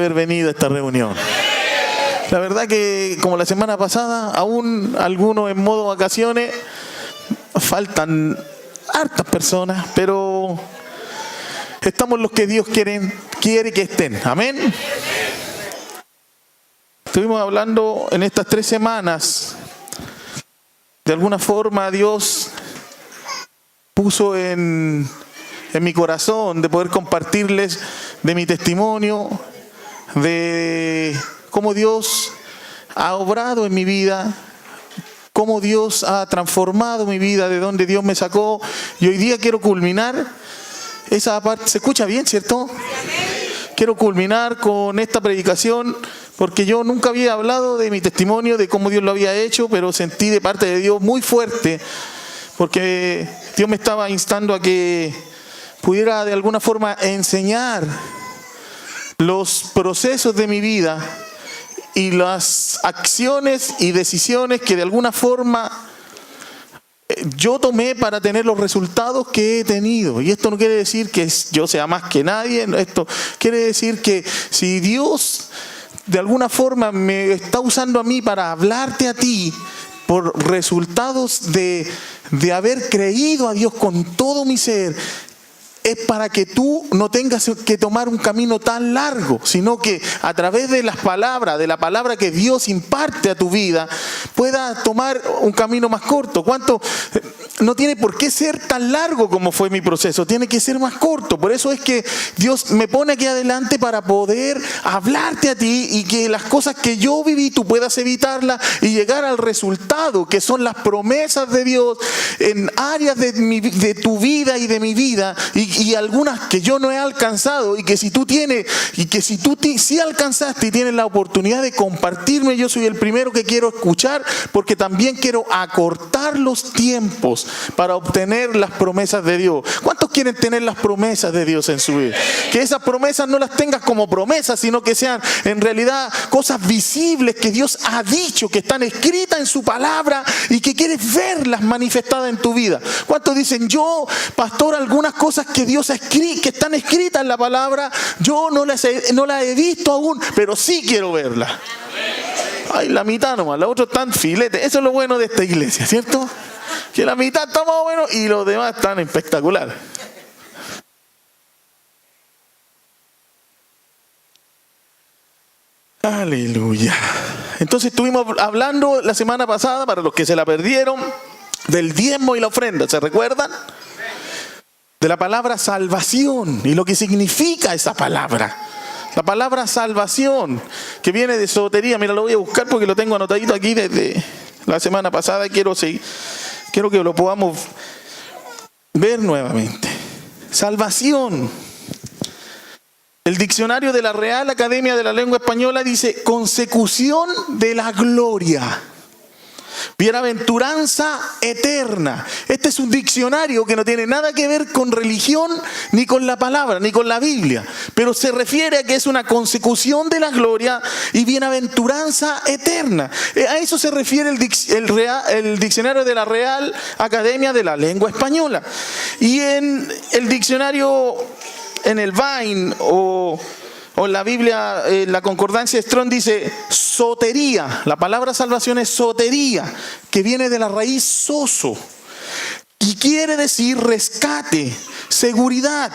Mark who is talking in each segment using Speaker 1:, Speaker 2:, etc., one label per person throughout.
Speaker 1: haber venido a esta reunión. La verdad que, como la semana pasada, aún algunos en modo vacaciones, faltan hartas personas, pero estamos los que Dios quiere que estén. Amén. Estuvimos hablando en estas 3 semanas. De alguna forma Dios puso en mi corazón de poder compartirles de mi testimonio, de cómo Dios ha obrado en mi vida, cómo Dios ha transformado mi vida, de donde Dios me sacó. Y hoy día quiero culminar esa parte. ¿Se escucha bien, cierto? Quiero culminar con esta predicación porque yo nunca había hablado de mi testimonio, de cómo Dios lo había hecho, pero sentí de parte de Dios muy fuerte, porque Dios me estaba instando a que pudiera de alguna forma enseñar los procesos de mi vida y las acciones y decisiones que de alguna forma yo tomé para tener los resultados que he tenido. Y esto no quiere decir que yo sea más que nadie. Esto quiere decir que si Dios de alguna forma me está usando a mí para hablarte a ti por resultados de haber creído a Dios con todo mi ser, es para que tú no tengas que tomar un camino tan largo, sino que a través de la palabra que Dios imparte a tu vida, puedas tomar un camino más corto. ¿Cuánto? No tiene por qué ser tan largo como fue mi proceso, tiene que ser más corto. Por eso es que Dios me pone aquí adelante para poder hablarte a ti y que las cosas que yo viví tú puedas evitarlas y llegar al resultado que son las promesas de Dios en áreas de tu vida y de mi vida, y algunas que yo no he alcanzado, y que si tú sí alcanzaste y tienes la oportunidad de compartirme, yo soy el primero que quiero escuchar, porque también quiero acortar los tiempos para obtener las promesas de Dios. ¿Cuántos quieren tener las promesas de Dios en su vida? Que esas promesas no las tengas como promesas, sino que sean en realidad cosas visibles que Dios ha dicho, que están escritas en su palabra y que quieres verlas manifestadas en tu vida. ¿Cuántos dicen, yo, pastor, algunas cosas que Dios ha escrito, que están escritas en la palabra, yo no las he visto aún, pero sí quiero verlas? Ay, la mitad nomás, los otros están filetes. Eso es lo bueno de esta iglesia, ¿cierto? Que la mitad está más o menos y los demás están espectaculares. Aleluya. Entonces estuvimos hablando la semana pasada, para los que se la perdieron, del diezmo y la ofrenda. ¿Se recuerdan? De la palabra salvación y lo que significa esa palabra. La palabra salvación, que viene de sotería. Mira, lo voy a buscar porque lo tengo anotadito aquí desde la semana pasada y quiero que lo podamos ver nuevamente. Salvación. El diccionario de la Real Academia de la Lengua Española dice consecución de la gloria. Bienaventuranza eterna. Este es un diccionario que no tiene nada que ver con religión, ni con la palabra, ni con la Biblia, pero se refiere a que es una consecución de la gloria y bienaventuranza eterna. A eso se refiere el diccionario de la Real Academia de la Lengua Española. Y en el diccionario, en el Vine o en la Biblia, la concordancia Strong dice sotería. La palabra salvación es sotería, que viene de la raíz soso y quiere decir rescate, seguridad,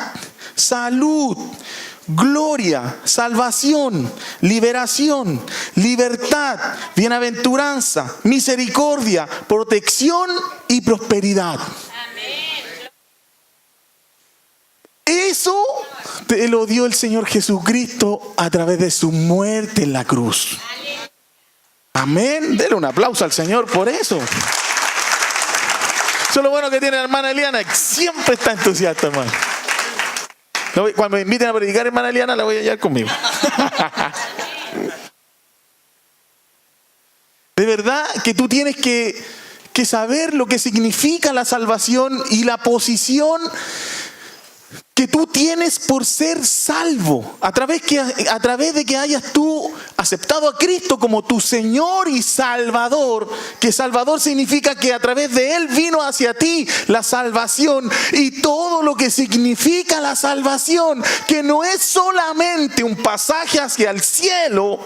Speaker 1: salud, gloria, salvación, liberación, libertad, bienaventuranza, misericordia, protección y prosperidad. Eso te lo dio el Señor Jesucristo a través de su muerte en la cruz. Amén. Denle un aplauso al Señor por eso. Eso es lo bueno que tiene la hermana Eliana, que siempre está entusiasta, hermano. Cuando me inviten a predicar, hermana Eliana, la voy a llevar conmigo. De verdad que tú tienes que saber lo que significa la salvación y la posición que tú tienes por ser salvo, a través de que hayas tú aceptado a Cristo como tu Señor y Salvador, que Salvador significa que a través de Él vino hacia ti la salvación y todo lo que significa la salvación, que no es solamente un pasaje hacia el cielo,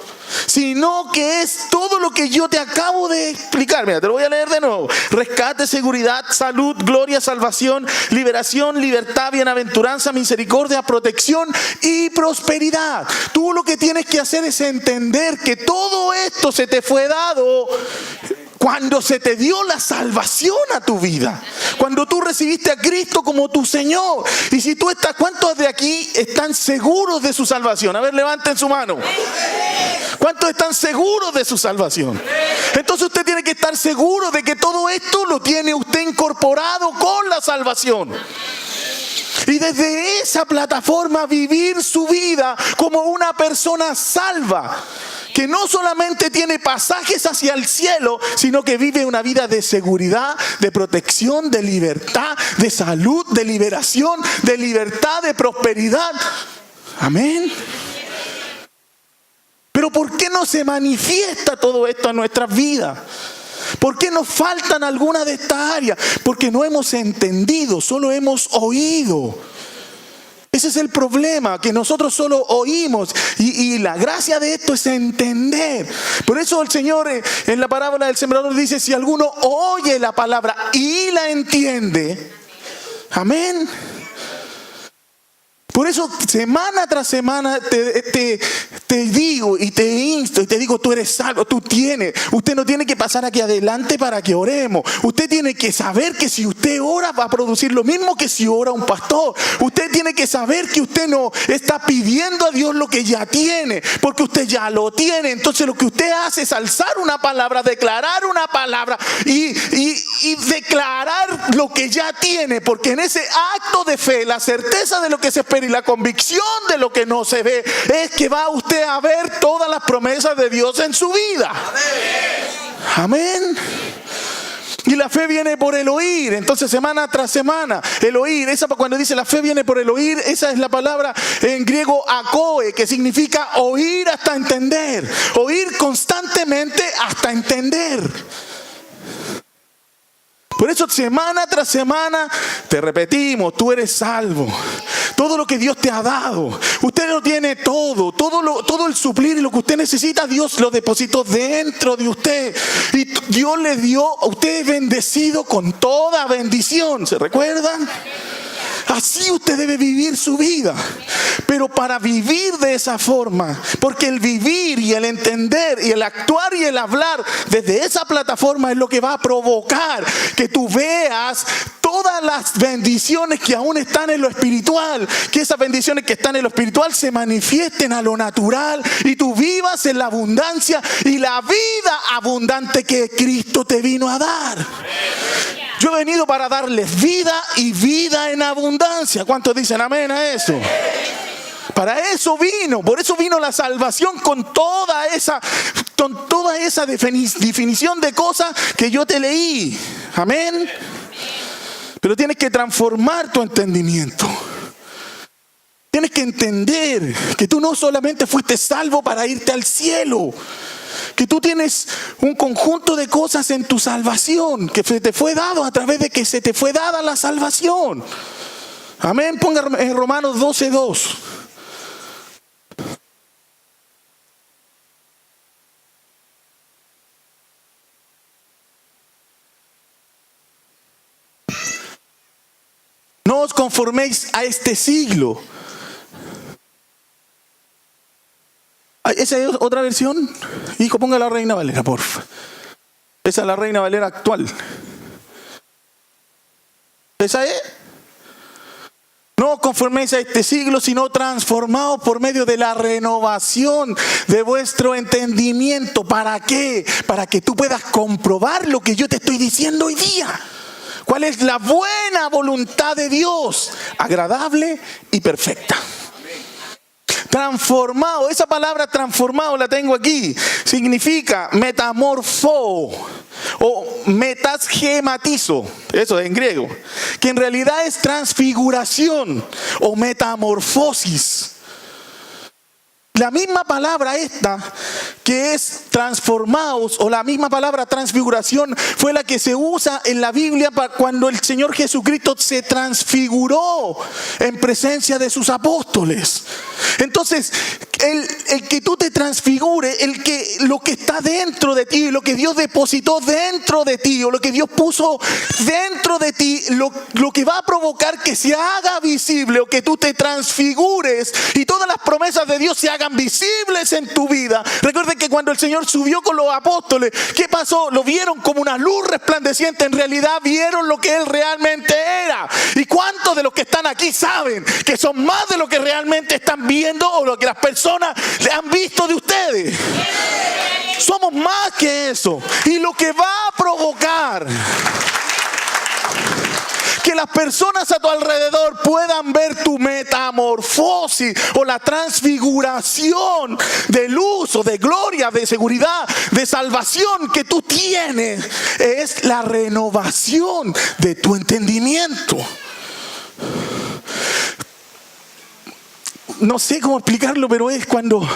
Speaker 1: sino que es todo lo que yo te acabo de explicar. Mira, te lo voy a leer de nuevo. Rescate, seguridad, salud, gloria, salvación, liberación, libertad, bienaventuranza, misericordia, protección y prosperidad. Tú lo que tienes que hacer es entender que todo esto se te fue dado cuando se te dio la salvación a tu vida, cuando tú recibiste a Cristo como tu Señor. Y si tú estás, ¿cuántos de aquí están seguros de su salvación? A ver, levanten su mano. ¿Cuántos están seguros de su salvación? Entonces usted tiene que estar seguro de que todo esto lo tiene usted incorporado con la salvación. Y desde esa plataforma vivir su vida como una persona salva, que no solamente tiene pasajes hacia el cielo, sino que vive una vida de seguridad, de protección, de libertad, de salud, de liberación, de libertad, de prosperidad. Amén. Pero ¿por qué no se manifiesta todo esto en nuestras vidas? ¿Por qué nos faltan algunas de estas áreas? Porque no hemos entendido, solo hemos oído. Ese es el problema, que nosotros solo oímos y la gracia de esto es entender. Por eso el Señor en la parábola del sembrador dice, si alguno oye la palabra y la entiende, amén. Por eso semana tras semana te digo y te insto y te digo, tú eres salvo, tú tienes. Usted no tiene que pasar aquí adelante para que oremos. Usted tiene que saber que si usted ora va a producir lo mismo que si ora un pastor. Usted tiene que saber que usted no está pidiendo a Dios lo que ya tiene, porque usted ya lo tiene. Entonces lo que usted hace es alzar una palabra, declarar una palabra y declarar lo que ya tiene, porque en ese acto de fe, la certeza de lo que se espera y la convicción de lo que no se ve, es que va usted a ver todas las promesas de Dios en su vida. Amén. Y la fe viene por el oír. Entonces semana tras semana el oír, cuando dice la fe viene por el oír, esa es la palabra en griego akoe, que significa oír hasta entender, oír constantemente hasta entender. Por eso semana tras semana te repetimos, tú eres salvo. Todo lo que Dios te ha dado, usted lo tiene todo el suplir y lo que usted necesita, Dios lo depositó dentro de usted. Y Dios le dio a usted bendecido con toda bendición. ¿Se recuerdan? Así usted debe vivir su vida. Pero para vivir de esa forma, porque el vivir y el entender y el actuar y el hablar desde esa plataforma es lo que va a provocar que tú veas todas las bendiciones que aún están en lo espiritual, que esas bendiciones que están en lo espiritual se manifiesten a lo natural y tú vivas en la abundancia y la vida abundante que Cristo te vino a dar. Yo he venido para darles vida y vida en abundancia. ¿Cuántos dicen amén a eso? Para eso vino, por eso vino la salvación con toda esa definición de cosas que yo te leí. Amén. Pero tienes que transformar tu entendimiento. Tienes que entender que tú no solamente fuiste salvo para irte al cielo, que tú tienes un conjunto de cosas en tu salvación que se te fue dado a través de que se te fue dada la salvación. Amén. Ponga en Romanos 12:2. No os conforméis a este siglo. ¿Esa es otra versión? Hijo, ponga la Reina Valera, porfa. Esa es la Reina Valera actual. ¿Esa es? No os conforméis a este siglo, sino transformaos por medio de la renovación de vuestro entendimiento. ¿Para qué? Para que tú puedas comprobar lo que yo te estoy diciendo hoy día. ¿Cuál es la buena voluntad de Dios? Agradable y perfecta. Transformado, esa palabra transformado la tengo aquí. Significa metamorfo o metasgematizo. Eso es en griego. Que en realidad es transfiguración o metamorfosis. la misma palabra esta, que es transformados, o la misma palabra transfiguración, fue la que se usa en la Biblia cuando el Señor Jesucristo se transfiguró en presencia de sus apóstoles. Entonces, el que tú te transfigures, lo que está dentro de ti, lo que Dios depositó dentro de ti, o lo que Dios puso dentro de ti, lo que va a provocar que se haga visible, o que tú te transfigures y todas las promesas de Dios se hagan visibles en tu vida. Recuerden que cuando el Señor subió con los apóstoles, ¿qué pasó? Lo vieron como una luz resplandeciente. En realidad vieron lo que Él realmente era. ¿Y cuántos de los que están aquí saben que son más de lo que realmente están viendo o lo que las personas le han visto de ustedes? Somos más que eso. Y lo que va a provocar que las personas a tu alrededor puedan ver tu metamorfosis o la transfiguración de luz o de gloria, de seguridad, de salvación que tú tienes, es la renovación de tu entendimiento. No sé cómo explicarlo, pero es cuando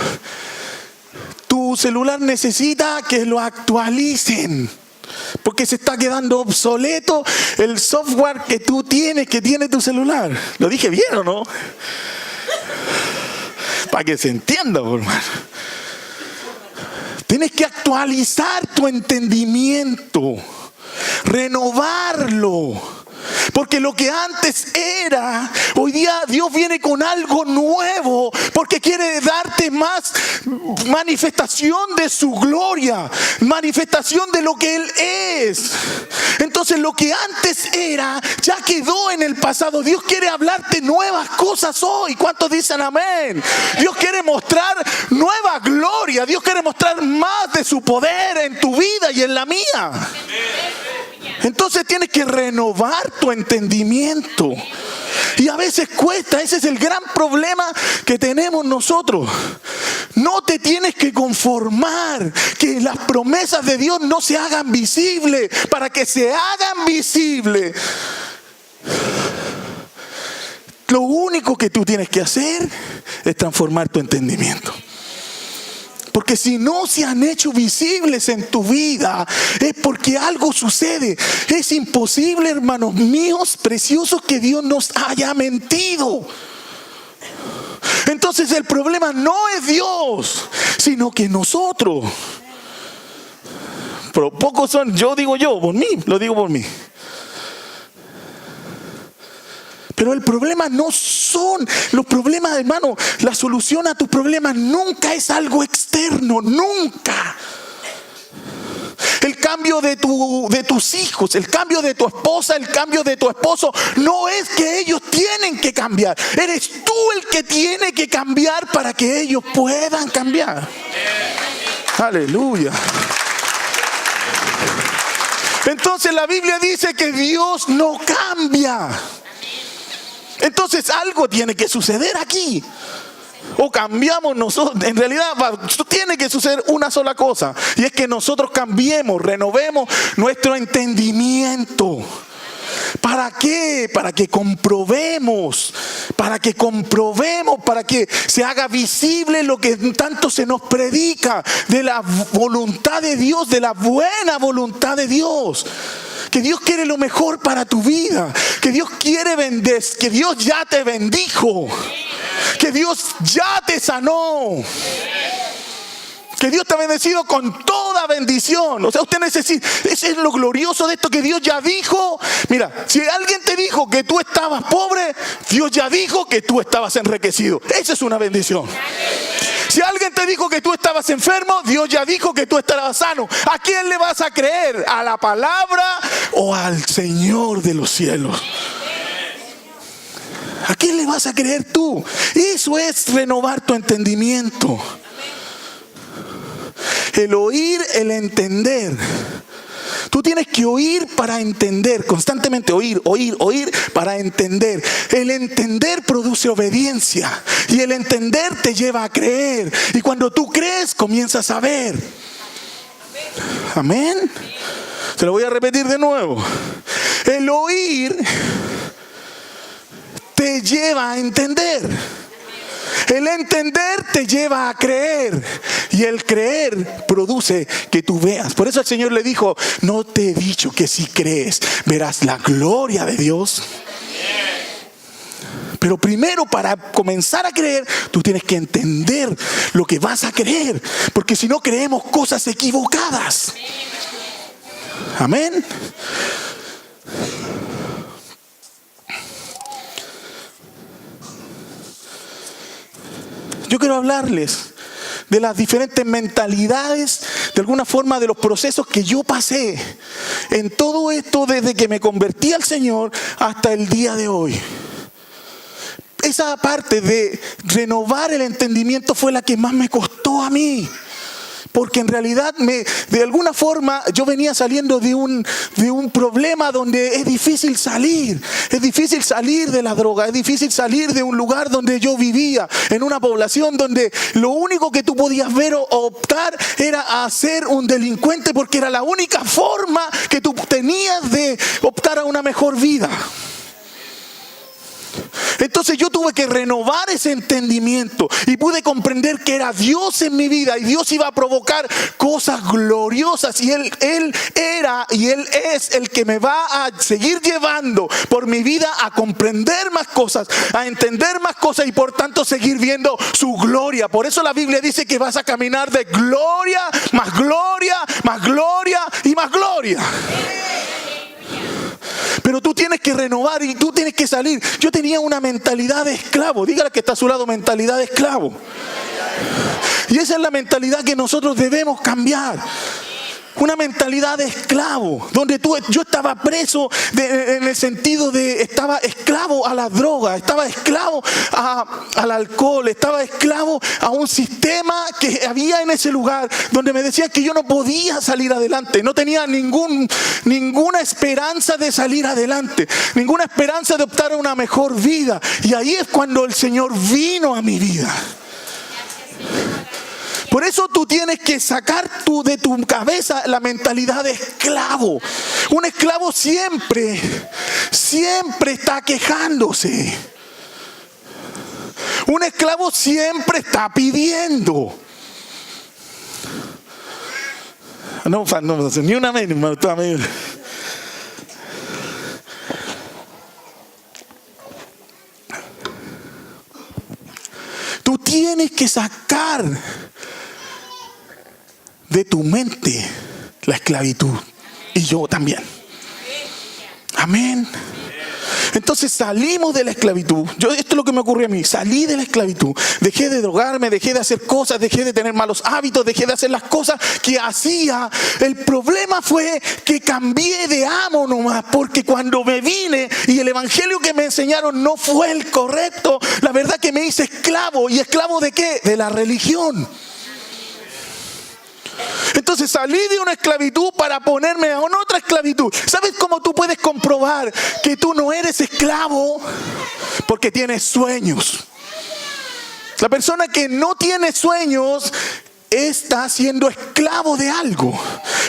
Speaker 1: tu celular necesita que lo actualicen, porque se está quedando obsoleto el software que tú tienes, que tiene tu celular. ¿Lo dije bien o no? Para que se entienda, hermano. Tienes que actualizar tu entendimiento, renovarlo. Porque lo que antes era, hoy día Dios viene con algo nuevo, porque quiere darte más manifestación de su gloria, manifestación de lo que Él es. Entonces lo que antes era, ya quedó en el pasado. Dios quiere hablarte nuevas cosas hoy. ¿Cuántos dicen amén? Dios quiere mostrar nueva gloria. Dios quiere mostrar más de su poder en tu vida y en la mía. Entonces tienes que renovar tu entendimiento. Y a veces cuesta, ese es el gran problema que tenemos nosotros. No te tienes que conformar que las promesas de Dios no se hagan visibles. Para que se hagan visibles, lo único que tú tienes que hacer es transformar tu entendimiento. Porque si no se han hecho visibles en tu vida, es porque algo sucede. Es imposible, hermanos míos preciosos, que Dios nos haya mentido. Entonces el problema no es Dios, sino que nosotros. Pero pocos son, por mí, lo digo por mí. Pero el problema no son los problemas, hermano. La solución a tus problemas nunca es algo externo, nunca. El cambio de tus hijos, el cambio de tu esposa, el cambio de tu esposo, no es que ellos tienen que cambiar. Eres tú el que tiene que cambiar para que ellos puedan cambiar. Aleluya. Entonces la Biblia dice que Dios no cambia. Entonces algo tiene que suceder aquí. O cambiamos nosotros. En realidad tiene que suceder una sola cosa. Y es que nosotros cambiemos, renovemos nuestro entendimiento. ¿Para qué? Para que comprobemos, para que se haga visible lo que tanto se nos predica de la voluntad de Dios, de la buena voluntad de Dios. Que Dios quiere lo mejor para tu vida, que Dios quiere bendecir, que Dios ya te bendijo, que Dios ya te sanó. Que Dios te ha bendecido con toda bendición. O sea, usted necesita, ese es lo glorioso de esto, que Dios ya dijo. Mira, si alguien te dijo que tú estabas pobre, Dios ya dijo que tú estabas enriquecido. Esa es una bendición. Si alguien te dijo que tú estabas enfermo, Dios ya dijo que tú estabas sano. ¿A quién le vas a creer? ¿A la palabra o al Señor de los cielos? ¿A quién le vas a creer tú? Eso es renovar tu entendimiento. El oír, el entender. Tú tienes que oír para entender, constantemente oír para entender. El entender produce obediencia y el entender te lleva a creer. Y cuando tú crees, comienzas a ver. Amén. Te lo voy a repetir de nuevo. El oír te lleva a entender. El entender te lleva a creer. Y el creer produce que tú veas. Por eso el Señor le dijo, no te he dicho que si crees verás la gloria de Dios. Pero primero, para comenzar a creer, tú tienes que entender lo que vas a creer. Porque si no, creemos cosas equivocadas. Amén. Yo quiero hablarles de las diferentes mentalidades, de alguna forma de los procesos que yo pasé en todo esto desde que me convertí al Señor hasta el día de hoy. Esa parte de renovar el entendimiento fue la que más me costó a mí. Porque en realidad, de alguna forma, yo venía saliendo de un problema donde es difícil salir. Es difícil salir de la droga, es difícil salir de un lugar donde yo vivía, en una población donde lo único que tú podías ver o optar era a ser un delincuente, porque era la única forma que tú tenías de optar a una mejor vida. Entonces yo tuve que renovar ese entendimiento y pude comprender que era Dios en mi vida y Dios iba a provocar cosas gloriosas, y Él era y Él es el que me va a seguir llevando por mi vida a comprender más cosas, a entender más cosas y por tanto seguir viendo su gloria. Por eso la Biblia dice que vas a caminar de gloria, más gloria, más gloria y más gloria. Pero tú tienes que renovar y tú tienes que salir. Yo tenía una mentalidad de esclavo. Dígale que está a su lado, mentalidad de esclavo. Y esa es la mentalidad que nosotros debemos cambiar. Una mentalidad de esclavo, donde yo estaba preso en el sentido de estaba esclavo a la droga, estaba esclavo al alcohol, estaba esclavo a un sistema que había en ese lugar donde me decían que yo no podía salir adelante, no tenía ninguna esperanza de salir adelante, ninguna esperanza de optar a una mejor vida. Y ahí es cuando el Señor vino a mi vida. Por eso tú tienes que sacar de tu cabeza la mentalidad de esclavo. Un esclavo siempre está quejándose. Un esclavo siempre está pidiendo. No, ni una vez, hermano. Tú tienes que sacar de tu mente la esclavitud. Y yo también. Amén. Entonces salimos de la esclavitud. Esto es lo que me ocurrió a mí. Salí de la esclavitud. Dejé de drogarme, dejé de hacer cosas, dejé de tener malos hábitos, dejé de hacer las cosas que hacía. El problema fue que cambié de amo nomás, porque cuando me vine y el evangelio que me enseñaron no fue el correcto, la verdad que me hice esclavo. ¿Y esclavo de qué? De la religión. Entonces salí de una esclavitud para ponerme a otra esclavitud. ¿Sabes cómo tú puedes comprobar que tú no eres esclavo? Porque tienes sueños. La persona que no tiene sueños está siendo esclavo de algo.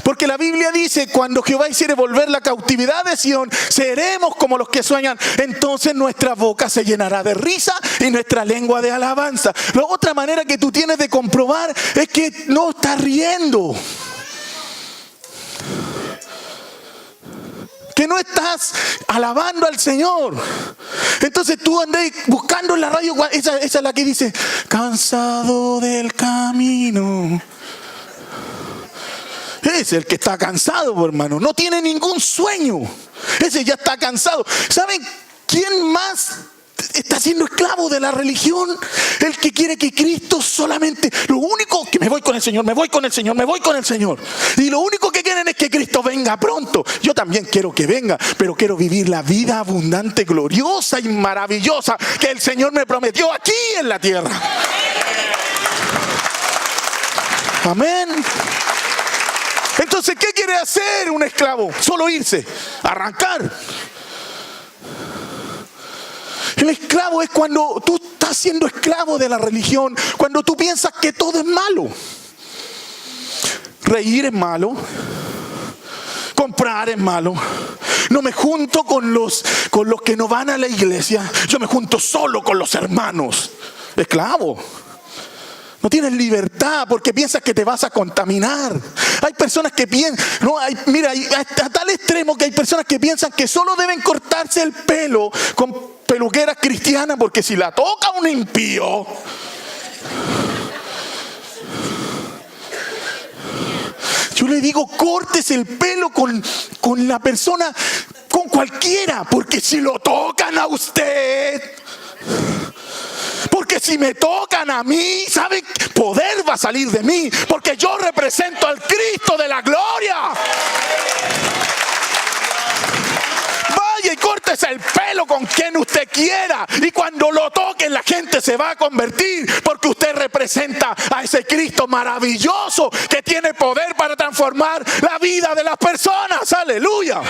Speaker 1: Porque la Biblia dice, cuando Jehová hiciere volver la cautividad de Sión, seremos como los que sueñan. Entonces nuestra boca se llenará de risa y nuestra lengua de alabanza. La otra manera que tú tienes de comprobar es que no estás riendo, que no estás alabando al Señor. Entonces tú andás buscando en la radio, esa es la que dice, cansado del camino. Es el que está cansado, hermano. No tiene ningún sueño. Ese ya está cansado. ¿Saben quién más está siendo esclavo de la religión? El que quiere que Cristo solamente, lo único que me voy con el Señor, me voy con el Señor, me voy con el Señor. Y lo único que quieren es que Cristo venga pronto. Yo también quiero que venga, pero quiero vivir la vida abundante, gloriosa y maravillosa que el Señor me prometió aquí en la tierra. Amén. Entonces, ¿qué quiere hacer un esclavo? Solo irse, arrancar. El esclavo es cuando tú estás siendo esclavo de la religión, cuando tú piensas que todo es malo. Reír es malo, comprar es malo. No me junto con los que no van a la iglesia, yo me junto solo con los hermanos. esclavo. No tienes libertad porque piensas que te vas a contaminar. Hay personas que piensan, a tal extremo que hay personas que piensan que solo deben cortarse el pelo con peluqueras cristianas porque si la toca un impío. Yo le digo, córtese el pelo con la persona, con cualquiera, porque si lo tocan a usted... Porque si me tocan a mí, ¿saben? Poder va a salir de mí. Porque yo represento al Cristo de la gloria. Vaya y córtese el pelo con quien usted quiera. Y cuando lo toquen, la gente se va a convertir. Porque usted representa a ese Cristo maravilloso que tiene poder para transformar la vida de las personas. ¡Aleluya!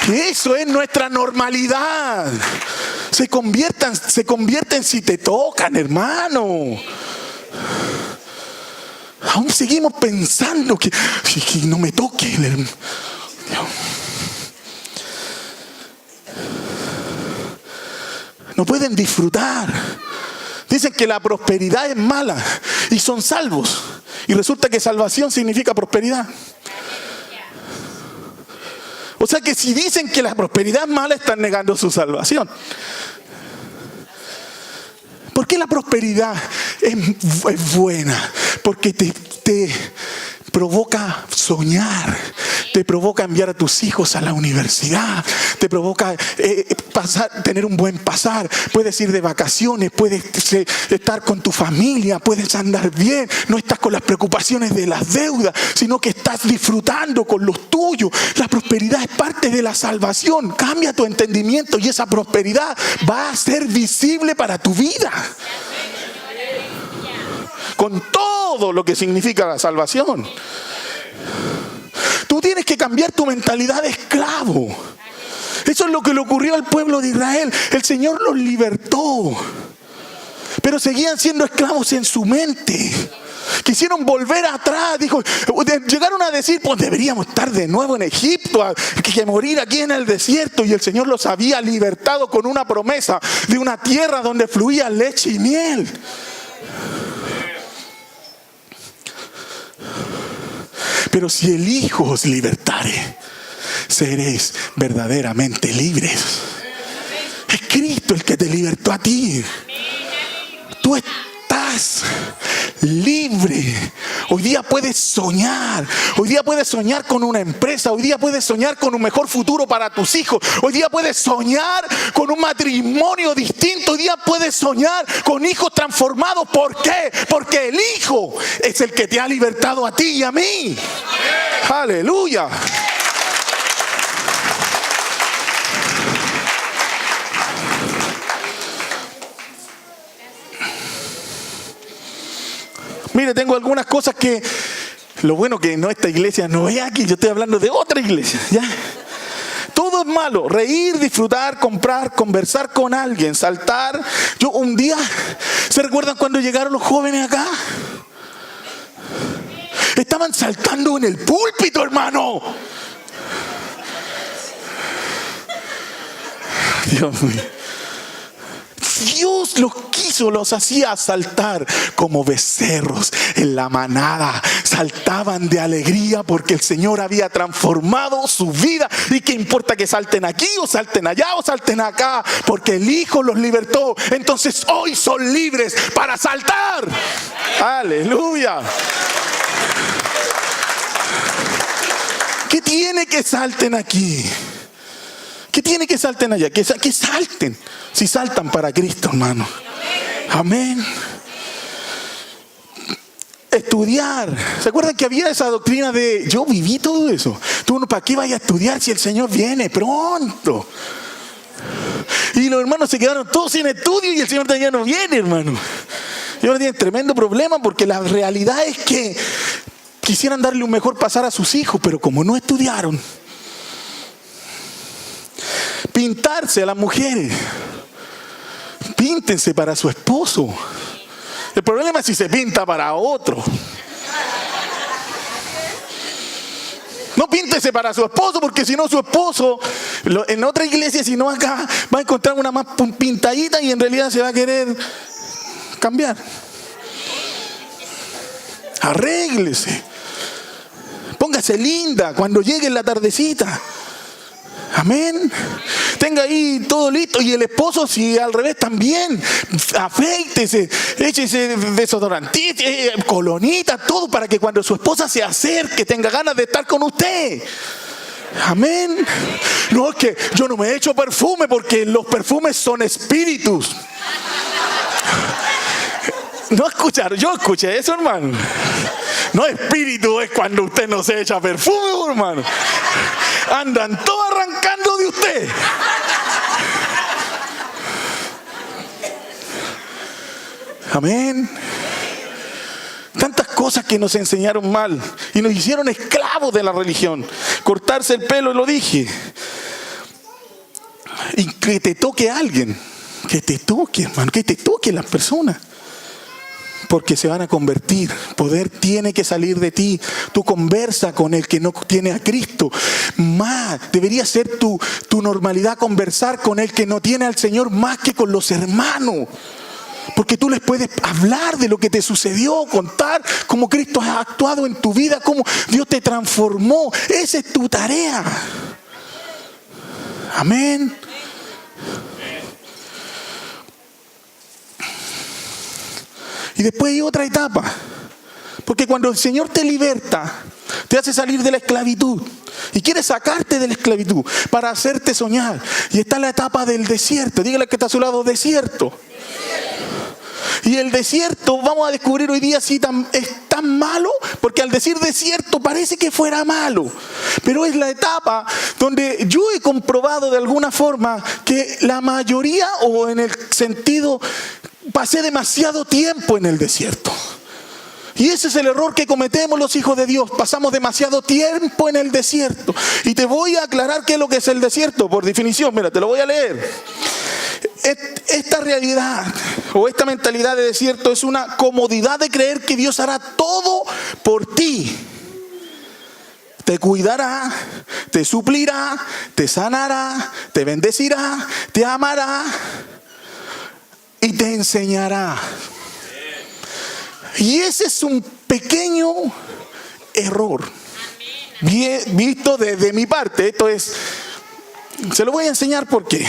Speaker 1: Eso es nuestra normalidad. Se convierten si te tocan, hermano. Aún seguimos pensando que no me toque. No pueden disfrutar. Dicen que la prosperidad es mala y son salvos. Y resulta que salvación significa prosperidad. O sea que si dicen que la prosperidad es mala, están negando su salvación. ¿Por qué la prosperidad es buena? Porque te provoca soñar, te provoca enviar a tus hijos a la universidad, te provoca tener un buen pasar, puedes ir de vacaciones, puedes estar con tu familia, puedes andar bien, no estás con las preocupaciones de las deudas, sino que estás disfrutando con los tuyos. La prosperidad es parte de la salvación. Cambia tu entendimiento y esa prosperidad va a ser visible para tu vida. Con todo lo que significa la salvación. Tú tienes que cambiar tu mentalidad de esclavo. Eso es lo que le ocurrió al pueblo de Israel. El Señor los libertó, pero seguían siendo esclavos en su mente. Quisieron volver atrás. Llegaron a decir, pues deberíamos estar de nuevo en Egipto, que morir aquí en el desierto. Y el Señor los había libertado con una promesa de una tierra donde fluía leche y miel. Pero si el Hijo os libertare, seréis verdaderamente libres. Es Cristo el que te libertó a ti. Tú estás libre. Hoy día puedes soñar. Hoy día puedes soñar con una empresa. Hoy día puedes soñar con un mejor futuro para tus hijos. Hoy día puedes soñar con un matrimonio distinto. Hoy día puedes soñar con hijos transformados. ¿Por qué? Porque el Hijo es el que te ha libertado a ti y a mí. ¡Aleluya! Mire, tengo algunas cosas que... Lo bueno que no, esta iglesia no es aquí. Yo estoy hablando de otra iglesia, ¿ya? Todo es malo. Reír, disfrutar, comprar, conversar con alguien, saltar. Yo un día... ¿Se recuerdan cuando llegaron los jóvenes acá? Estaban saltando en el púlpito, hermano. Dios mío. Dios los quiso, los hacía saltar como becerros en la manada. Saltaban de alegría porque el Señor había transformado su vida. Y qué importa que salten aquí o salten allá o salten acá, porque el Hijo los libertó. Entonces hoy son libres para saltar. Aleluya. ¿Qué tiene que salten aquí? ¿Qué tiene que salten allá? Que salten. Si saltan para Cristo, hermano. Amén. Estudiar. ¿Se acuerdan que había esa doctrina de yo viví todo eso? Tú, ¿para qué vayas a estudiar si el Señor viene pronto? Y los hermanos se quedaron todos sin estudio y el Señor todavía no viene, hermano. Y ahora tienen tremendo problema porque la realidad es que quisieran darle un mejor pasar a sus hijos, pero como no estudiaron. Pintarse a las mujeres. Píntense para su esposo. El problema es si se pinta para otro. No píntese para su esposo, porque si no su esposo, en otra iglesia, si no acá, va a encontrar una más pintadita y en realidad se va a querer cambiar. Arréglese. Póngase linda cuando llegue la tardecita. Amén. Tenga ahí todo listo. Y el esposo, si al revés, también. Afeítese, échese desodorante, colonita, todo para que cuando su esposa se acerque tenga ganas de estar con usted. Amén. No, es que yo no me echo perfume porque los perfumes son espíritus. No escucharon, yo escuché eso, hermano. No, espíritu es cuando usted no se echa perfume, hermano. Andan todos arrancando de usted. Amén. Tantas cosas que nos enseñaron mal y nos hicieron esclavos de la religión. Cortarse el pelo, lo dije. Y que te toque a alguien. Que te toque, hermano. Que te toque las personas. Porque se van a convertir. Poder tiene que salir de ti. Tú conversa con el que no tiene a Cristo. Más, debería ser tu normalidad conversar con el que no tiene al Señor más que con los hermanos. Porque tú les puedes hablar de lo que te sucedió, contar cómo Cristo ha actuado en tu vida, cómo Dios te transformó. Esa es tu tarea. Amén. Y después hay otra etapa. Porque cuando el Señor te liberta, te hace salir de la esclavitud. Y quiere sacarte de la esclavitud para hacerte soñar. Y está la etapa del desierto. Dígale que está a su lado, desierto. Y el desierto, vamos a descubrir hoy día si es tan malo, porque al decir desierto parece que fuera malo. Pero es la etapa donde yo he comprobado de alguna forma que la mayoría, o en el sentido, pasé demasiado tiempo en el desierto. Y ese es el error que cometemos los hijos de Dios. Pasamos demasiado tiempo en el desierto. Y te voy a aclarar qué es lo que es el desierto, por definición. Mira, te lo voy a leer. Esta realidad o esta mentalidad de desierto es una comodidad de creer que Dios hará todo por ti. Te cuidará, te suplirá, te sanará, te bendecirá, te amará y te enseñará. Y ese es un pequeño error. Bien visto desde mi parte. Esto es, se lo voy a enseñar por qué.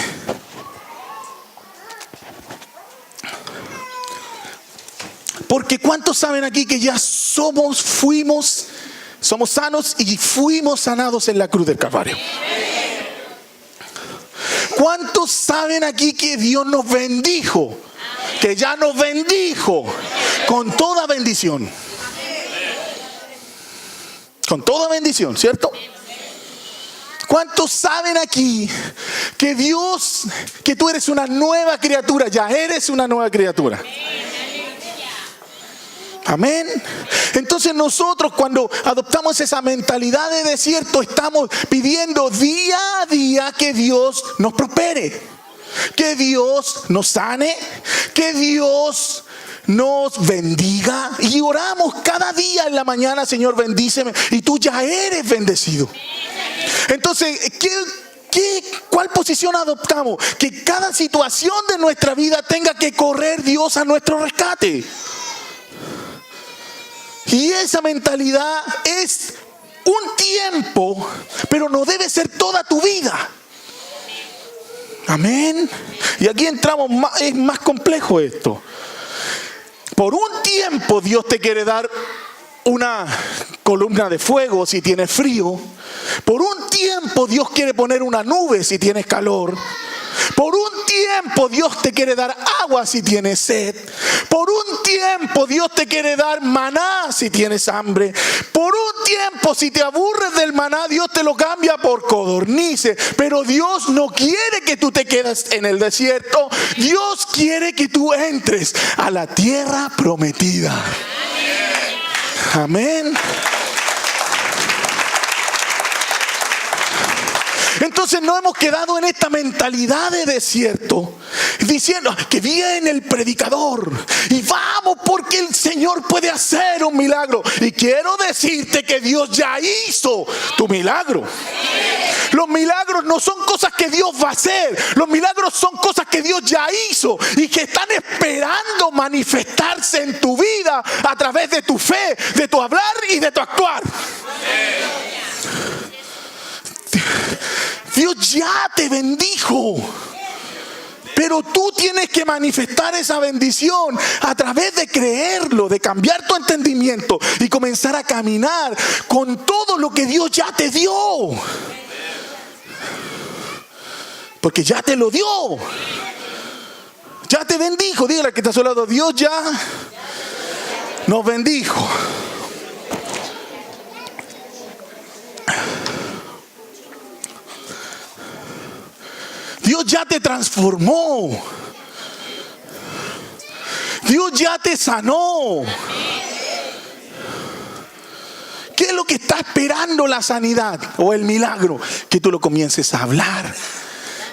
Speaker 1: Porque ¿cuántos saben aquí que ya somos sanos y fuimos sanados en la cruz del Calvario? ¿Cuántos saben aquí que Dios nos bendijo? Que ya nos bendijo con toda bendición. Con toda bendición, ¿cierto? ¿Cuántos saben aquí que Dios, que tú eres una nueva criatura? Ya eres una nueva criatura. Amén. Entonces nosotros cuando adoptamos esa mentalidad de desierto estamos pidiendo día a día que Dios nos prospere, que Dios nos sane, que Dios nos bendiga. Y oramos cada día en la mañana, Señor, bendíceme. Y tú ya eres bendecido. Entonces, ¿cuál posición adoptamos? Que cada situación de nuestra vida tenga que correr Dios a nuestro rescate. Y esa mentalidad es un tiempo, pero no debe ser toda tu vida. Amén. Y aquí entramos, es más complejo esto. Por un tiempo Dios te quiere dar una columna de fuego si tienes frío. Por un tiempo Dios quiere poner una nube si tienes calor. Por un tiempo Dios te quiere dar agua si tienes sed. Por un tiempo Dios te quiere dar maná si tienes hambre. Por un tiempo, si te aburres del maná, Dios te lo cambia por codornices. Pero Dios no quiere que tú te quedes en el desierto. Dios quiere que tú entres a la tierra prometida. Amén. Entonces no hemos quedado en esta mentalidad de desierto diciendo que viene el predicador y vamos porque el Señor puede hacer un milagro. Y quiero decirte que Dios ya hizo tu milagro. Los milagros no son cosas que Dios va a hacer. Los milagros son cosas que Dios ya hizo y que están esperando manifestarse en tu vida a través de tu fe, de tu hablar y de tu actuar. Dios ya te bendijo, pero tú tienes que manifestar esa bendición a través de creerlo, de cambiar tu entendimiento y comenzar a caminar con todo lo que Dios ya te dio. Porque ya te lo dio. Ya te bendijo. Dígale que está a su lado: Dios ya nos bendijo. Dios ya te transformó. Dios ya te sanó. ¿Qué es lo que está esperando la sanidad o el milagro? Que tú lo comiences a hablar.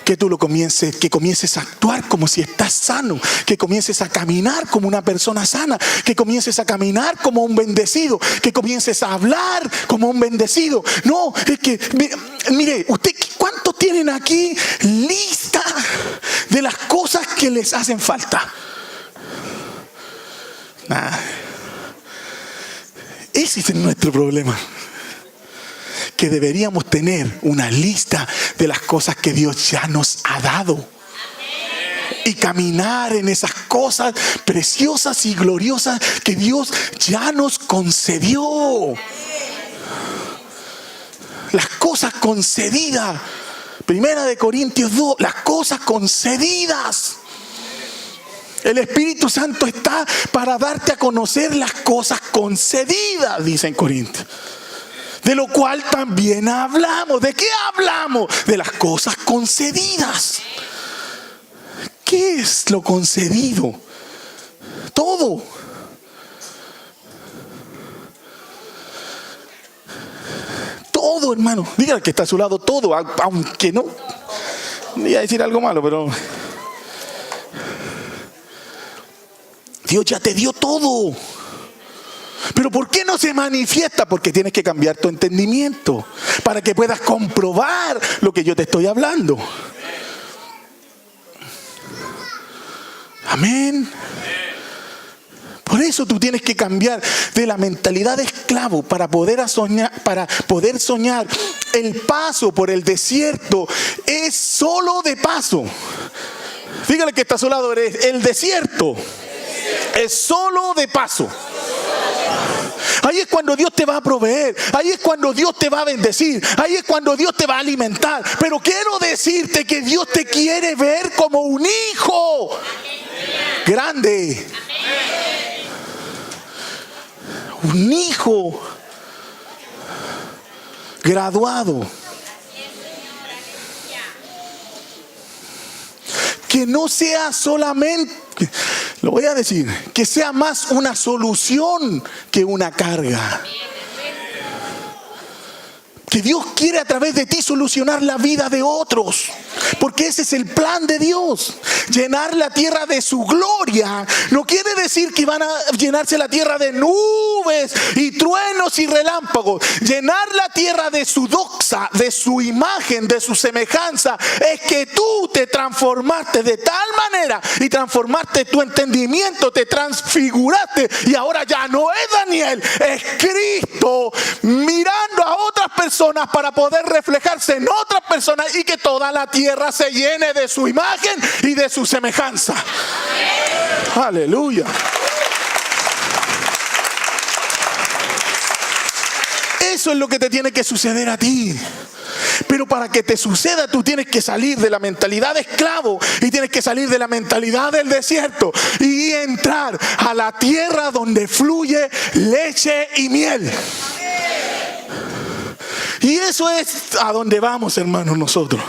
Speaker 1: Que comiences a actuar como si estás sano, que comiences a caminar como una persona sana, que comiences a caminar como un bendecido, que comiences a hablar como un bendecido. No, es que, mire, usted, ¿cuántos tienen aquí lista de las cosas que les hacen falta? Nah. Ese es nuestro problema. Que deberíamos tener una lista de las cosas que Dios ya nos ha dado. Y caminar en esas cosas preciosas y gloriosas que Dios ya nos concedió. Las cosas concedidas. 1 Corintios 2, las cosas concedidas. El Espíritu Santo está para darte a conocer las cosas concedidas, dice en Corintios. De lo cual también hablamos. ¿De qué hablamos? De las cosas concedidas. ¿Qué es lo concedido? Todo. Todo, hermano. Dígale que está a su lado todo, aunque no. Voy a decir algo malo, pero Dios ya te dio todo. Pero ¿por qué no se manifiesta? Porque tienes que cambiar tu entendimiento para que puedas comprobar lo que yo te estoy hablando. Amén. Por eso tú tienes que cambiar de la mentalidad de esclavo para poder soñar. El paso por el desierto es solo de paso. Dígale que está a su lado: el desierto es solo de paso. Ahí es cuando Dios te va a proveer. Ahí es cuando Dios te va a bendecir. Ahí es cuando Dios te va a alimentar. Pero quiero decirte que Dios te quiere ver como un hijo grande. Un hijo graduado. Que no sea solamente, lo voy a decir, que sea más una solución que una carga. Que Dios quiere a través de ti solucionar la vida de otros. Porque ese es el plan de Dios. Llenar la tierra de su gloria no quiere decir que van a llenarse la tierra de nubes y truenos y relámpagos. Llenar la tierra de su doxa, de su imagen, de su semejanza, es que tú te transformaste de tal manera y transformaste tu entendimiento, te transfiguraste y ahora ya no es Daniel, es Cristo mirando a otras personas para poder reflejarse en otras personas y que toda la tierra se llene de su imagen y de su semejanza. Aleluya. Eso es lo que te tiene que suceder a ti. Pero para que te suceda, tú tienes que salir de la mentalidad de esclavo y tienes que salir de la mentalidad del desierto y entrar a la tierra donde fluye leche y miel. Y eso es a donde vamos, hermanos, nosotros.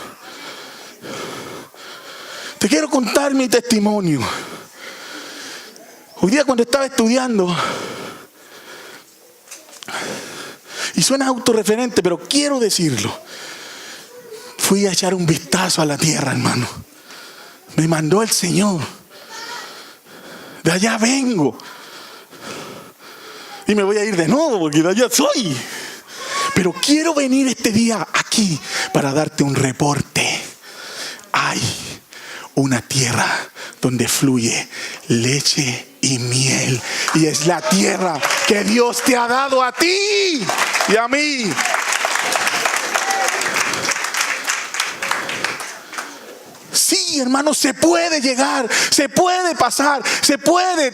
Speaker 1: Te quiero contar mi testimonio. Hoy día cuando estaba estudiando, y suena autorreferente, pero quiero decirlo, fui a echar un vistazo a la tierra, hermano. Me mandó el Señor. De allá vengo. Y me voy a ir de nuevo porque de allá soy. Pero quiero venir este día aquí para darte un reporte. Hay una tierra donde fluye leche y miel. Y es la tierra que Dios te ha dado a ti y a mí. Sí, hermano, se puede llegar, se puede pasar, se puede,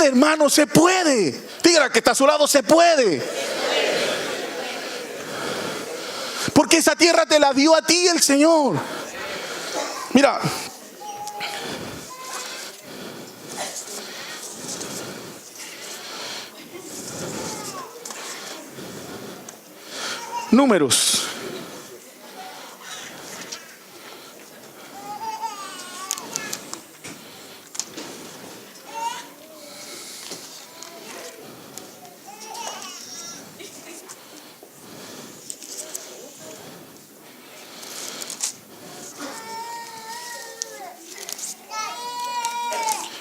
Speaker 1: hermano, se puede. Dígale que está a su lado, se puede. Porque esa tierra te la dio a ti el Señor. Mira. Números.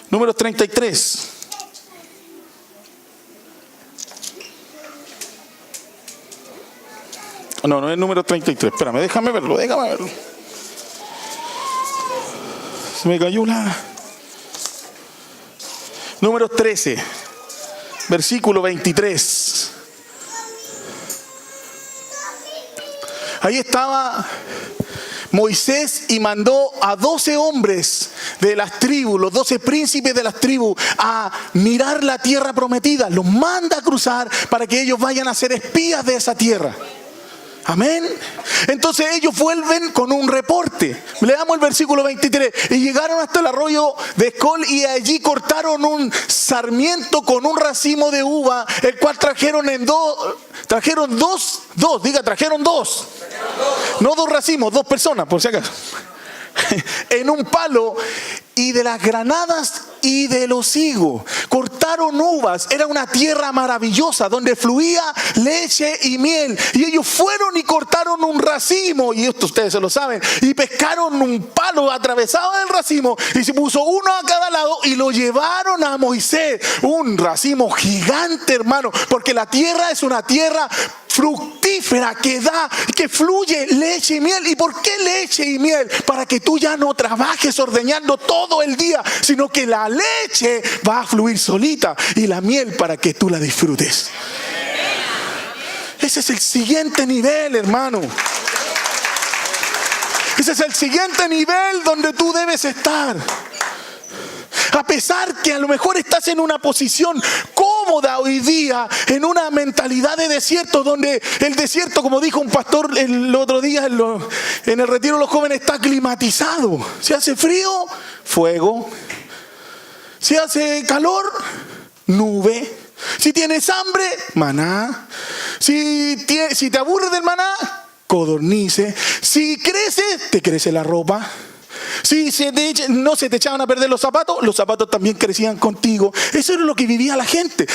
Speaker 1: Números 33. No es el número 33. Espérame, déjame verlo. Se me cayó la... Números 13, versículo 23. Ahí estaba Moisés y mandó a 12 hombres de las tribus, los 12 príncipes de las tribus, a mirar la tierra prometida. Los manda a cruzar para que ellos vayan a ser espías de esa tierra. Amén. Entonces ellos vuelven con un reporte. Leamos el versículo 23. Y llegaron hasta el arroyo de Escol y allí cortaron un sarmiento con un racimo de uva, el cual trajeron dos. No dos racimos, dos personas, por si acaso. En un palo, y de las granadas y de los higos cortaron uvas. Era una tierra maravillosa donde fluía leche y miel. Y ellos fueron y cortaron un racimo, y esto ustedes se lo saben, y pescaron un palo atravesado del racimo y se puso uno a cada lado y lo llevaron a Moisés. Un racimo gigante, hermano, porque la tierra es una tierra fructífera que fluye leche y miel. ¿Y por qué leche y miel? Para que tú ya no trabajes ordeñando todo el día, sino que la leche va a fluir solita y la miel para que tú la disfrutes. Ese es el siguiente nivel, hermano. Ese es el siguiente nivel donde tú debes estar. A pesar que a lo mejor estás en una posición cómoda hoy día, en una mentalidad de desierto, donde el desierto, como dijo un pastor el otro día en el retiro de los jóvenes, está climatizado. Si hace frío, fuego. Si hace calor, nube. Si tienes hambre, maná. Si te aburres del maná, codornices. Si creces, te crece la ropa. Si no se te echaban a perder los zapatos también crecían contigo. Eso era lo que vivía la gente.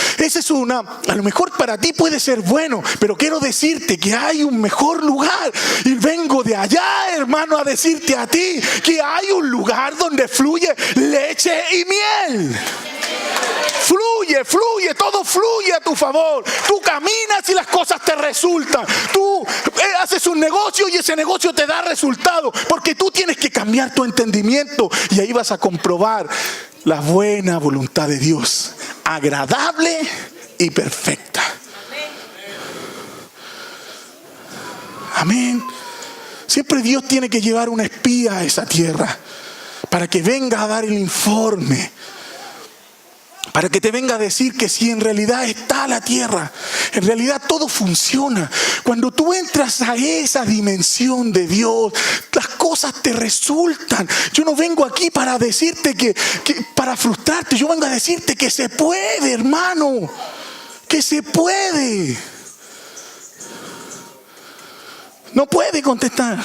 Speaker 1: A lo mejor para ti puede ser bueno, pero quiero decirte que hay un mejor lugar. Y vengo de allá, hermano, a decirte a ti que hay un lugar donde fluye leche y miel. Fluye, todo fluye a tu favor. Tú caminas y las cosas te resultan. Tú haces un negocio y ese negocio te da resultado, porque tú tienes que cambiar tu entendimiento y ahí vas a comprobar la buena voluntad de Dios, agradable y perfecta. Amén. Siempre Dios tiene que llevar un espía a esa tierra para que venga a dar el informe, para que te venga a decir que si en realidad está la tierra, en realidad todo funciona. Cuando tú entras a esa dimensión de Dios, las cosas te resultan. Yo no vengo aquí para decirte que para frustrarte. Yo vengo a decirte que se puede, hermano, que se puede. No puede contestar.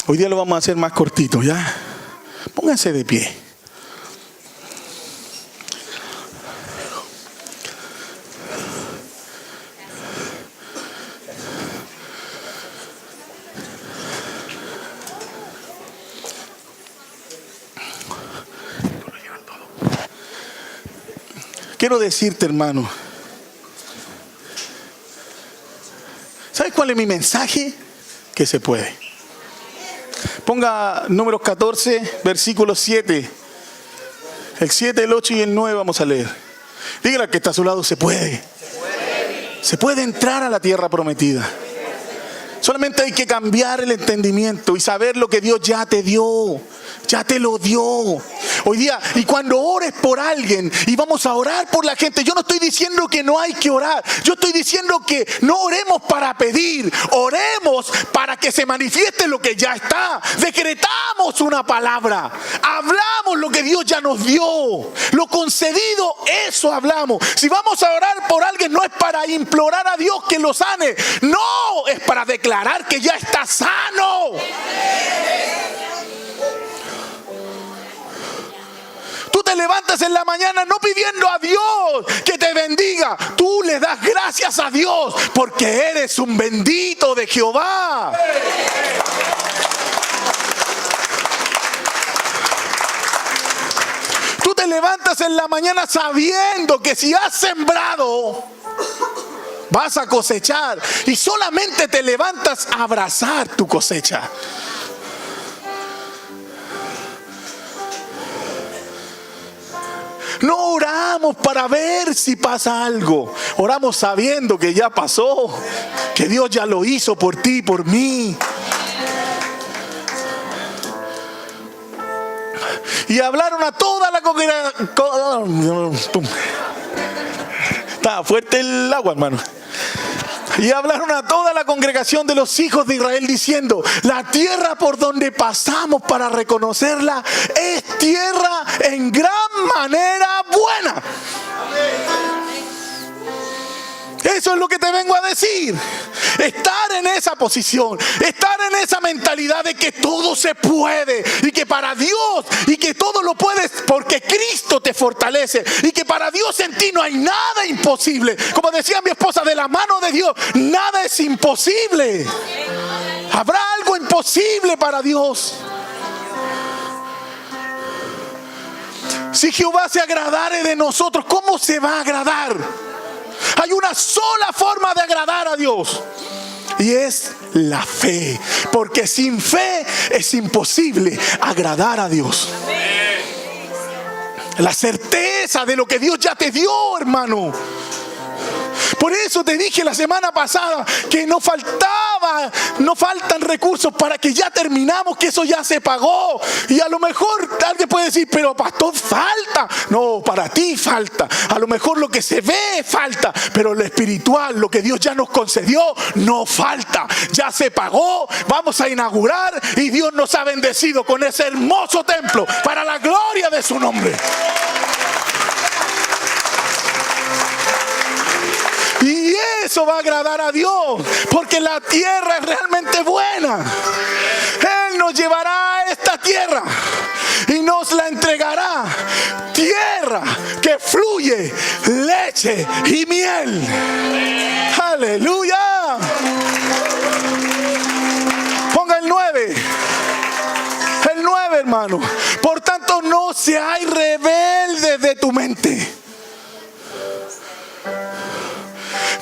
Speaker 1: Hoy día lo vamos a hacer más cortito, ¿ya? Pónganse de pie. quiero decirte, hermano, ¿sabes cuál es mi mensaje? Que se puede. Ponga Números 14, versículo 7. El 7, el 8 y el 9 vamos a leer. Dígale al que está a su lado, se puede. Se puede entrar a la tierra prometida. Solamente hay que cambiar el entendimiento y saber lo que Dios ya te dio. Ya te lo dio. Hoy día, y cuando ores por alguien y vamos a orar por la gente, yo no estoy diciendo que no hay que orar. Yo estoy diciendo que no oremos para pedir, oremos para que se manifieste lo que ya está. Decretamos una palabra, hablamos lo que Dios ya nos dio, lo concedido, eso hablamos. Si vamos a orar por alguien, no es para implorar a Dios que lo sane, no, es para declarar que ya está sano. Tú te levantas en la mañana no pidiendo a Dios que te bendiga. Tú le das gracias a Dios porque eres un bendito de Jehová. Tú te levantas en la mañana sabiendo que si has sembrado, vas a cosechar. Y solamente te levantas a abrazar tu cosecha. No oramos para ver si pasa algo. Oramos sabiendo que ya pasó, que Dios ya lo hizo por ti y por mí. Y hablaron a toda la congregación. Estaba fuerte el agua, hermano. Y hablaron a toda la congregación de los hijos de Israel diciendo: la tierra por donde pasamos para reconocerla es tierra en gran manera buena. Eso es lo que te vengo a decir. Estar en esa posición, estar en esa mentalidad de que todo se puede y que para Dios y que todo lo puedes porque Cristo te fortalece y que para Dios en ti no hay nada imposible. Como decía mi esposa, de la mano de Dios nada es imposible. ¿Habrá algo imposible para Dios? Si Jehová se agradare de nosotros, ¿cómo se va a agradar? Hay una sola forma de agradar a Dios y es la fe, porque sin fe es imposible agradar a Dios. La certeza de lo que Dios ya te dio, hermano. Por eso te dije la semana pasada que no faltan recursos para que ya terminamos, que eso ya se pagó. Y a lo mejor alguien puede decir: pero pastor, falta. No, para ti falta. A lo mejor lo que se ve falta, pero lo espiritual, lo que Dios ya nos concedió, no falta. Ya se pagó, vamos a inaugurar y Dios nos ha bendecido con ese hermoso templo para la gloria de su nombre. Y eso va a agradar a Dios, porque la tierra es realmente buena. Él nos llevará a esta tierra y nos la entregará. Tierra que fluye leche y miel. Aleluya. Ponga el 9. El 9, hermano. Por tanto, no seáis rebeldes de tu mente.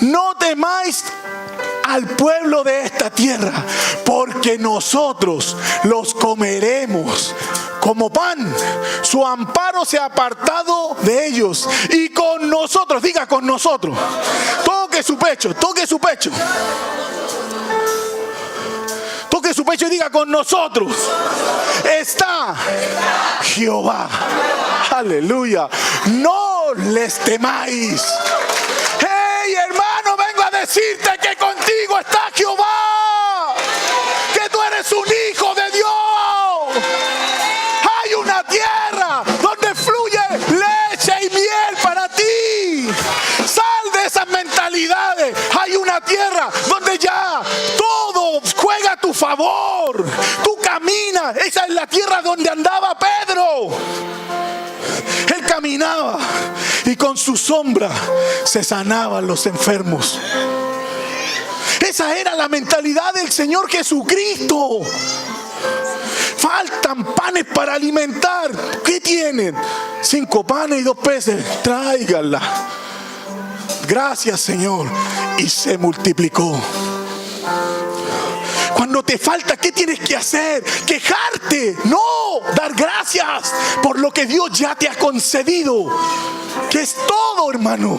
Speaker 1: No temáis al pueblo de esta tierra, porque nosotros los comeremos como pan. Su amparo se ha apartado de ellos y con nosotros, diga con nosotros, toque su pecho, toque su pecho. Toque su pecho y diga: con nosotros está Jehová. Aleluya. No les temáis. Hey, hermano, vengo a decirte que contigo está Jehová, que tú eres un hijo de Dios. Hay una tierra donde fluye leche y miel para ti. Sal de esas mentalidades. Hay una tierra donde ya todo juega a tu favor. Tú caminas. Esa es la tierra donde andaba Pedro. Él caminaba y con su sombra se sanaban los enfermos. Esa era la mentalidad del Señor Jesucristo.
Speaker 2: faltan panes para alimentar. ¿Qué tienen? 5 panes y 2 peces. Tráiganla. Gracias, Señor. Y se multiplicó. Cuando te falta, ¿qué tienes que hacer? Quejarte. No, dar gracias por lo que Dios ya te ha concedido. Que es todo, hermano.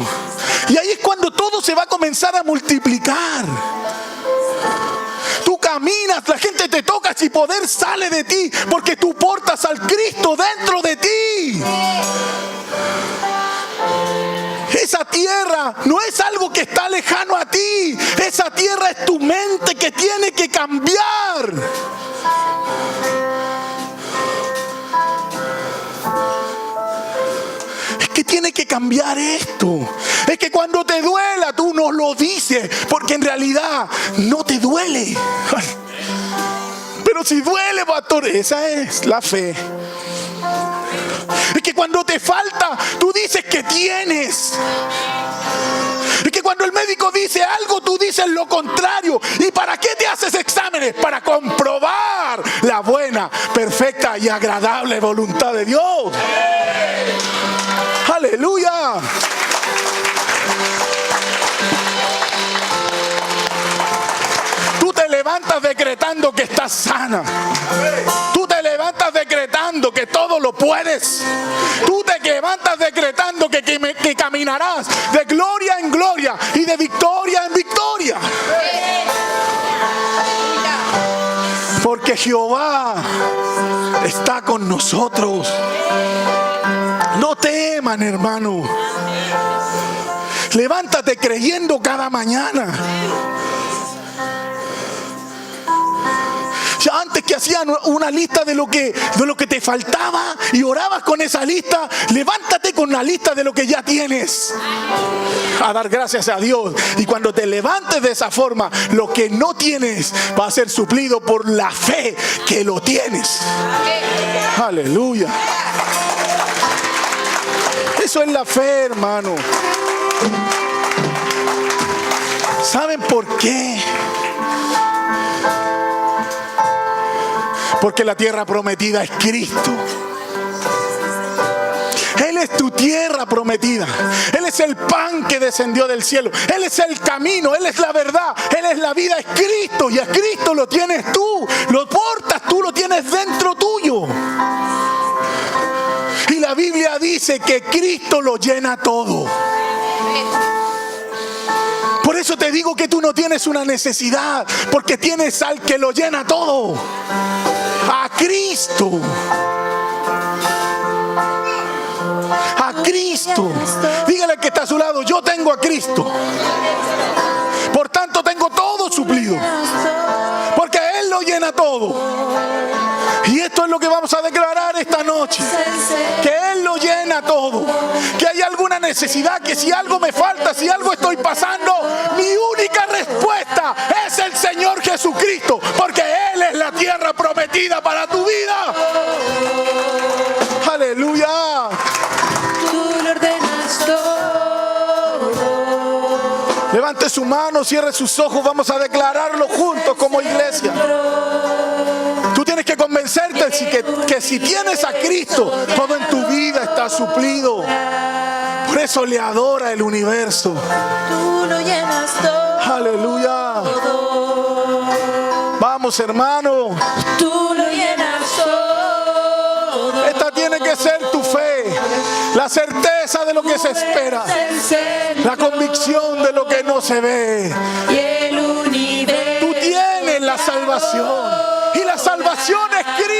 Speaker 2: Y ahí es cuando todo se va a comenzar a multiplicar. Tú caminas, la gente te toca y poder sale de ti, porque tú portas al Cristo dentro de ti. Esa tierra no es algo que está lejano a ti. Esa tierra es tu mente que tiene que cambiar. Es que tiene que cambiar esto. Es que cuando te duela tú no lo dices, porque en realidad no te duele. Pero si duele, pastor, esa es la fe. Es que cuando te falta, tú dices que tienes. Es que cuando el médico dice algo, tú dices lo contrario. ¿Y para qué te haces exámenes? Para comprobar la buena, perfecta y agradable voluntad de Dios. ¡Aleluya! Tú te levantas decretando que estás sana. Tú te levantas decretando que todo lo puedes. Tú te levantas decretando que caminarás de gloria en gloria y de victoria en victoria. Porque Jehová está con nosotros. No teman, hermano. Levántate creyendo cada mañana. Ya antes que hacían una lista de lo que te faltaba y orabas con esa lista, levántate con la lista de lo que ya tienes. A dar gracias a Dios. Y cuando te levantes de esa forma, lo que no tienes va a ser suplido por la fe que lo tienes. Aleluya. Eso es la fe, hermano. ¿Saben por qué? Porque la tierra prometida es Cristo. Él es tu tierra prometida. Él es el pan que descendió del cielo. Él es el camino, Él es la verdad, Él es la vida, es Cristo. Y a Cristo lo tienes tú, lo portas tú, lo tienes dentro tuyo. Y la Biblia dice que Cristo lo llena todo. Por eso te digo que tú no tienes una necesidad, porque tienes al que lo llena todo. A Cristo. A Cristo. Dígale al que está a su lado: yo tengo a Cristo. Por tanto tengo todo suplido, porque Él lo llena todo. Y esto es lo que vamos a declarar esta noche: que Él lo llena todo. Que hay alguna necesidad, que si algo me falta, si algo estoy pasando, mi única respuesta es el Señor Jesucristo, porque Él es la tierra prometida para tu vida. Aleluya.
Speaker 3: Tú lo ordenas todo.
Speaker 2: Levante su mano, cierre sus ojos, vamos a declararlo juntos como iglesia. Tú tienes que convencerte que si tienes a Cristo, todo en tu vida está suplido. Por eso le adora el universo.
Speaker 3: Tú lo llenas todo.
Speaker 2: Aleluya. Vamos, hermano.
Speaker 3: Tú lo llenas todo.
Speaker 2: Esta tiene que ser tu fe. La certeza de lo que se espera. La convicción de lo que no se ve.
Speaker 3: Y el universo.
Speaker 2: Tú tienes la salvación. Y la salvación es Cristo.